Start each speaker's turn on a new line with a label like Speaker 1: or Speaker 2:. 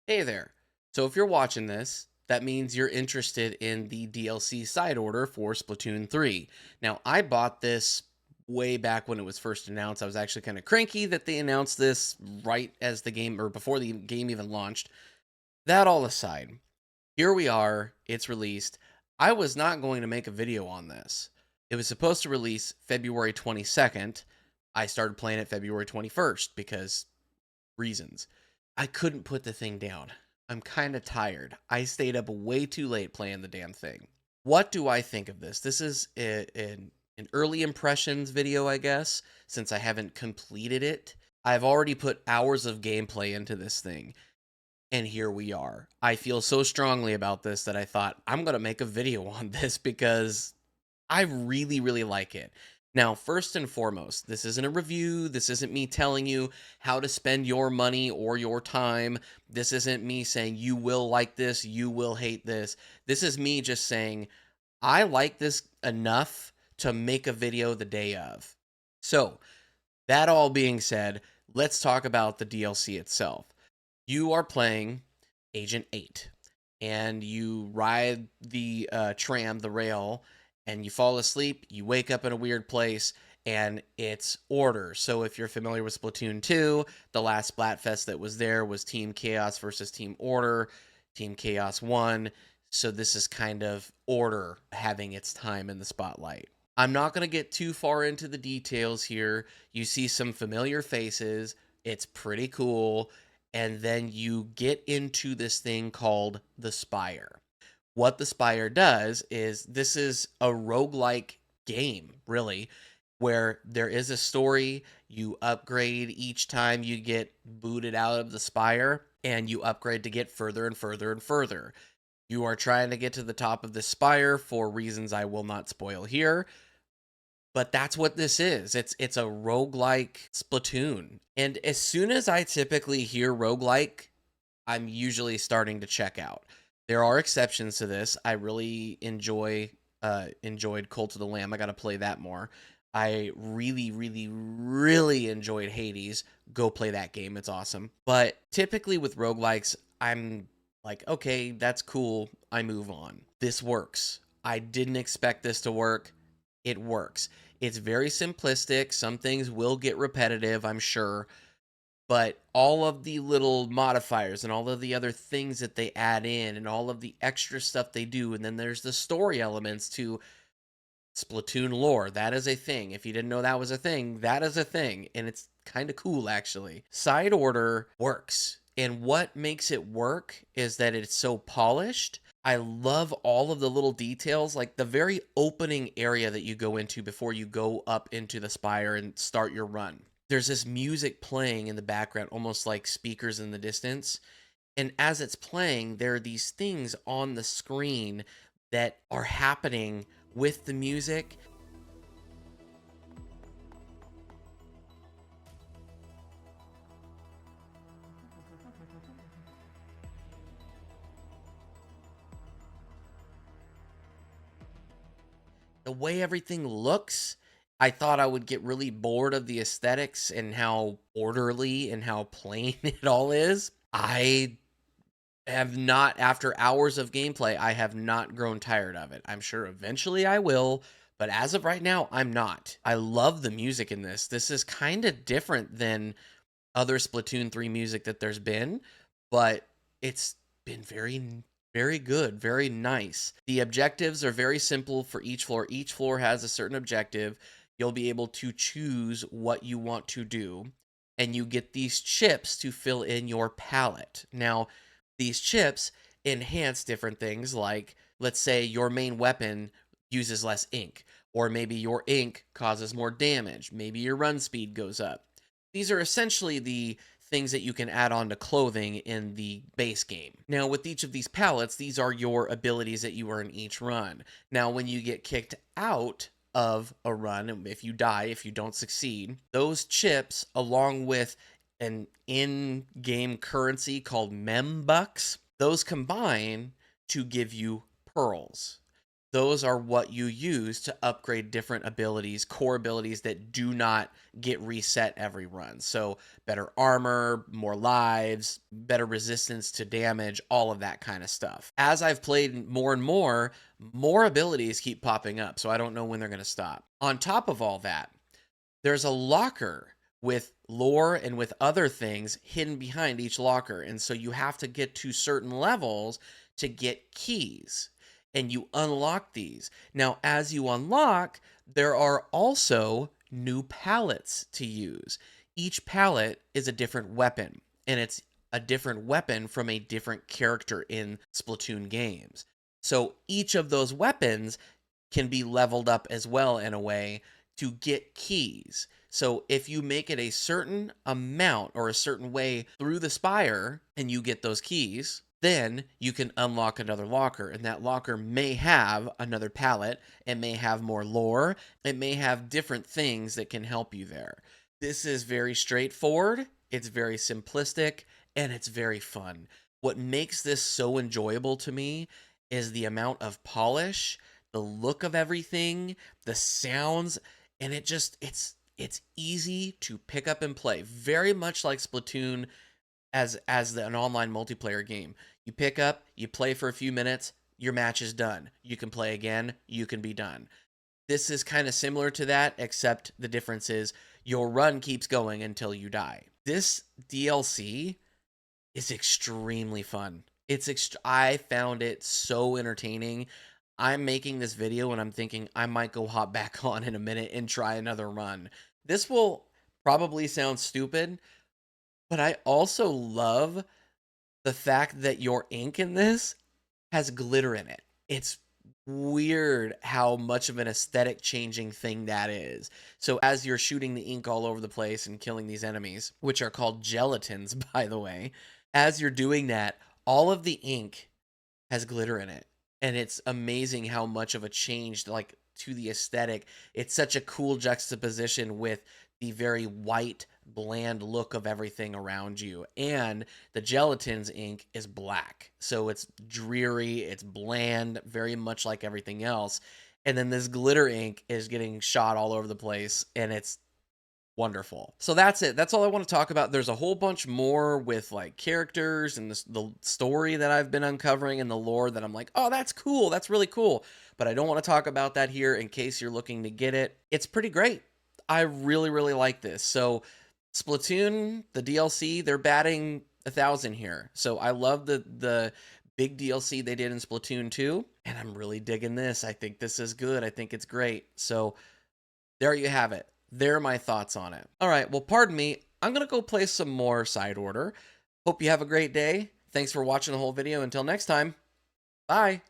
Speaker 1: Hey there. So if you're watching this, that means you're interested in the DLC side order for Splatoon 3. Now, I bought this way back when it was first announced. I was actually kind of cranky that they announced this right as the game or before the game even launched. That all aside, here we are, it's released. I was not going to make a video on this. It was supposed to release February 22nd. I started playing it February 21st because reasons. I couldn't put the thing down. I'm kind of tired. I stayed up way too late playing the damn thing. What do I think of this? This is an early impressions video, I guess, since I haven't completed it. I've already put hours of gameplay into this thing, and here we are. I feel so strongly about this that I thought I'm going to make a video on this because I really, really like it. Now, first and foremost, this isn't a review. This isn't me telling you how to spend your money or your time. This isn't me saying you will like this, you will hate this. This is me just saying I like this enough to make a video the day of. So, that all being said, let's talk about the DLC itself. You are playing Agent 8, and you ride the tram, the rail, and you fall asleep. You wake up in a weird place, and it's order. So if you're familiar with Splatoon 2, the last Splatfest that was there was Team Chaos versus Team Order. Team Chaos won. So this is kind of order having its time in the spotlight. I'm not going to get too far into the details here. You see some familiar faces. It's pretty cool. And then you get into this thing called the Spire. What the Spire does is this is a roguelike game, really, where there is a story. You upgrade each time you get booted out of the Spire, and you upgrade to get further and further and further. You are trying to get to the top of the Spire for reasons I will not spoil here, but that's what this is. It's a roguelike Splatoon. And as soon as I typically hear roguelike, I'm usually starting to check out. There are exceptions to this. I really enjoyed Cult of the Lamb. I got to play that more. I really, really, really enjoyed Hades. Go play that game. It's awesome. But typically with roguelikes, I'm like, okay, that's cool. I move on. This works. I didn't expect this to work. It works. It's very simplistic. Some things will get repetitive, I'm sure, but all of the little modifiers and all of the other things that they add in and all of the extra stuff they do, and then there's the story elements to Splatoon lore. That is a thing. If you didn't know that was a thing, that is a thing, and it's kind of cool actually. Side order works, and what makes it work is that it's so polished. I love all of the little details, like the very opening area that you go into before you go up into the spire and start your run. There's this music playing in the background, almost like speakers in the distance. And as it's playing, there are these things on the screen that are happening with the music. The way everything looks, I thought I would get really bored of the aesthetics and how orderly and how plain it all is. I have not, after hours of gameplay, I have not grown tired of it. I'm sure eventually I will, but as of right now, I'm not. I love the music in this. This is kind of different than other Splatoon 3 music that there's been, but it's been very, very good, very nice. The objectives are very simple for each floor. Each floor has a certain objective. You'll be able to choose what you want to do, and you get these chips to fill in your palette. Now, these chips enhance different things, like let's say your main weapon uses less ink, or maybe your ink causes more damage, maybe your run speed goes up. These are essentially the things that you can add on to clothing in the base game. Now, with each of these palettes, these are your abilities that you earn each run. Now, when you get kicked out of a run, if you die, if you don't succeed, those chips, along with an in-game currency called membucks, those combine to give you pearls. those are what you use to upgrade different abilities, core abilities that do not get reset every run. So, better armor, more lives, better resistance to damage, all of that kind of stuff. As I've played more and more abilities keep popping up. So, I don't know when they're going to stop. On top of all that, there's a locker with lore and with other things hidden behind each locker. And so you have to get to certain levels to get keys. And you unlock these. Now, as you unlock, there are also new palettes to use. Each palette is a different weapon, and it's a different weapon from a different character in Splatoon games. So each of those weapons can be leveled up as well in a way to get keys. So if you make it a certain amount or a certain way through the spire and you get those keys, then you can unlock another locker. And that locker may have another palette. It may have more lore. It may have different things that can help you there. This is very straightforward. It's very simplistic and it's very fun. What makes this so enjoyable to me is the amount of polish, the look of everything, the sounds, and it's easy to pick up and play. Very much like Splatoon an online multiplayer game. You pick up, you play for a few minutes, your match is done. You can play again, you can be done. This is kind of similar to that, except the difference is your run keeps going until you die. This DLC is extremely fun. I found it so entertaining. I'm making this video and I'm thinking I might go hop back on in a minute and try another run. This will probably sound stupid, but I also love the fact that your ink in this has glitter in it. It's weird how much of an aesthetic changing thing that is. So as you're shooting the ink all over the place and killing these enemies, which are called gelatins, by the way, as you're doing that, all of the ink has glitter in it. And it's amazing how much of a change, like, to the aesthetic. It's such a cool juxtaposition with the very white, bland look of everything around you. And the gelatin's ink is black. So it's dreary, it's bland, very much like everything else. And then this glitter ink is getting shot all over the place, and it's wonderful. So that's it. That's all I want to talk about. There's a whole bunch more with like characters and the story that I've been uncovering and the lore that I'm like, oh, that's cool. That's really cool. But I don't want to talk about that here in case you're looking to get it. It's pretty great. I really, really like this. So Splatoon, the DLC, they're batting 1,000 here. So I love the big DLC they did in Splatoon 2, and I'm really digging this. I think this is good. I think it's great. So there you have it. There are my thoughts on it. All right, well, pardon me. I'm going to go play some more Side Order. Hope you have a great day. Thanks for watching the whole video. Until next time, bye.